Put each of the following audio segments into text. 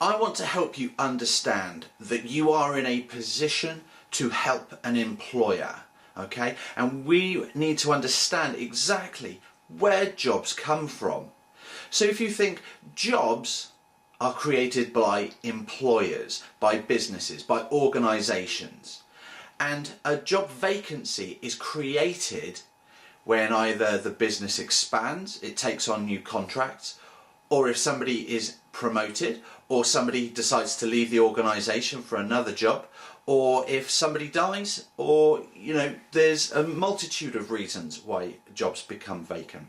I want to help you understand that you are in a position to help an employer, okay? And we need to understand exactly where jobs come from. So if you think jobs are created by employers, by businesses, by organisations, and a job vacancy is created when either the business expands, it takes on new contracts, or if somebody is promoted, or somebody decides to leave the organisation for another job, or if somebody dies, or there's a multitude of reasons why jobs become vacant.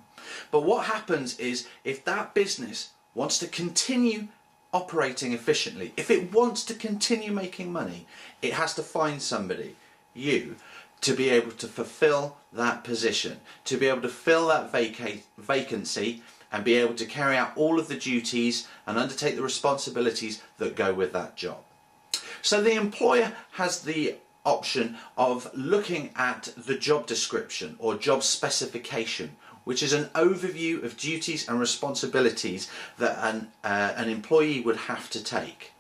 But what happens is, if that business wants to continue operating efficiently, if it wants to continue making money, it has to find somebody, you, to be able to fulfill that position, to be able to fill that vacancy and be able to carry out all of the duties and undertake the responsibilities that go with that job. So the employer has the option of looking at the job description or job specification, which is an overview of duties and responsibilities that an employee would have to take.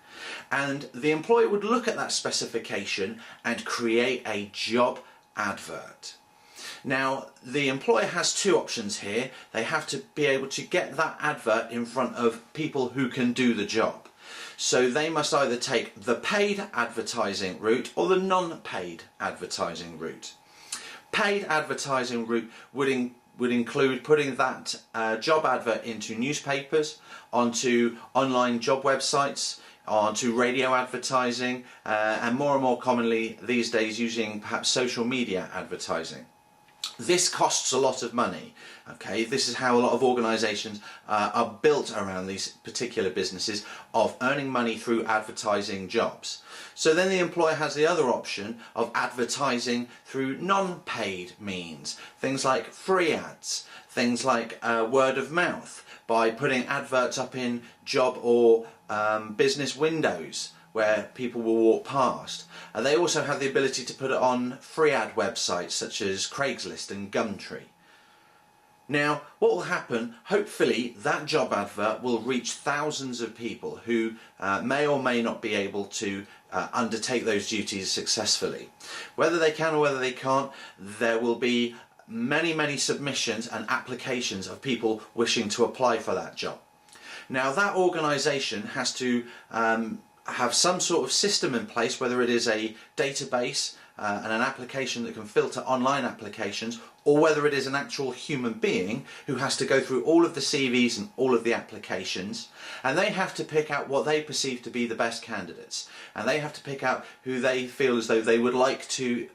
And the employer would look at that specification and create a job advert. Now, the employer has two options here. They have to be able to get that advert in front of people who can do the job. So they must either take the paid advertising route or the non-paid advertising route. Paid advertising route would include putting that job advert into newspapers, onto online job websites, onto radio advertising, and more commonly these days using perhaps social media advertising. This costs a lot of money. Okay, this is how a lot of organisations are built around these particular businesses of earning money through advertising jobs. So then the employer has the other option of advertising through non-paid means, things like free ads, things like word of mouth, by putting adverts up in job or business windows where people will walk past. And they also have the ability to put it on free ad websites such as Craigslist and Gumtree. Now, what will happen, hopefully that job advert will reach thousands of people who may or may not be able to undertake those duties successfully. Whether they can or whether they can't, there will be many submissions and applications of people wishing to apply for that job. Now, that organisation has to have some sort of system in place, whether it is a database and an application that can filter online applications, or whether it is an actual human being who has to go through all of the CVs and all of the applications, and they have to pick out what they perceive to be the best candidates, and they have to pick out who they feel as though they would like to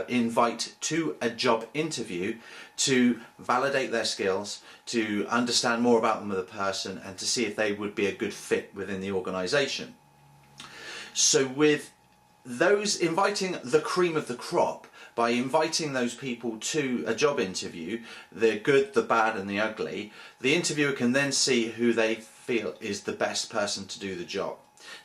invite to a job interview to validate their skills, to understand more about them as a person, and to see if they would be a good fit within the organisation. So with those, inviting the cream of the crop, by inviting those people to a job interview, the good, the bad and the ugly, the interviewer can then see who they feel is the best person to do the job.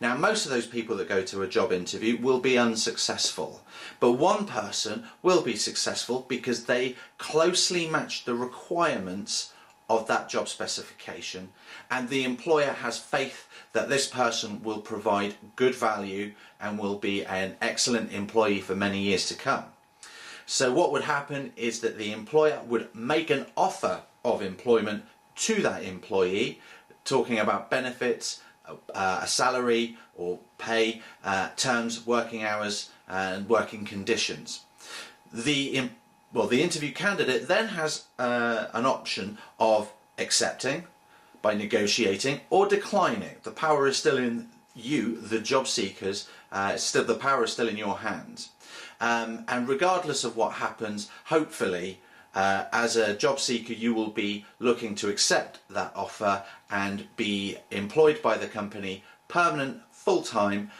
Now, most of those people that go to a job interview will be unsuccessful, but one person will be successful because they closely match the requirements of that job specification, and the employer has faith that this person will provide good value and will be an excellent employee for many years to come. So what would happen is that the employer would make an offer of employment to that employee, talking about benefits, a salary or pay, terms, working hours and working conditions. The interview candidate then has an option of accepting by negotiating or declining. The power is still in you, the job seekers. The power is still in your hands. And regardless of what happens, hopefully, as a job seeker, you will be looking to accept that offer and be employed by the company, permanent, full-time,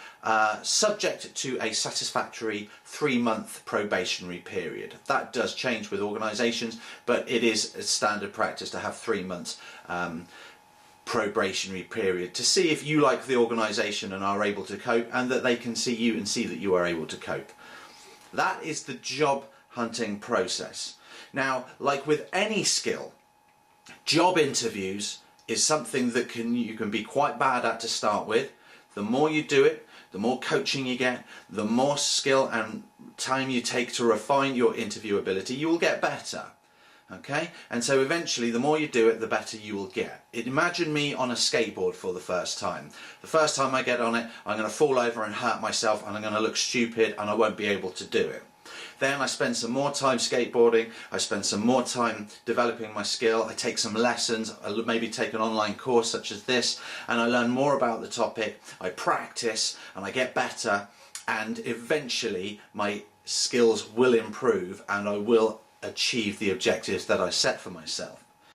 subject to a satisfactory 3-month probationary period. That does change with organisations, but it is a standard practice to have 3 months probationary period to see if you like the organisation and are able to cope, and that they can see you and see that you are able to cope. That is the job hunting process. Now, like with any skill, job interviews is something that you can be quite bad at to start with. The more you do it, the more coaching you get, the more skill and time you take to refine your interview ability, you will get better. Okay? And so eventually, the more you do it, the better you will get. Imagine me on a skateboard for the first time. The first time I get on it, I'm going to fall over and hurt myself, and I'm going to look stupid, and I won't be able to do it. Then I spend some more time skateboarding, I spend some more time developing my skill, I take some lessons, I maybe take an online course such as this, and I learn more about the topic, I practice, and I get better, and eventually my skills will improve, and I will achieve the objectives that I set for myself.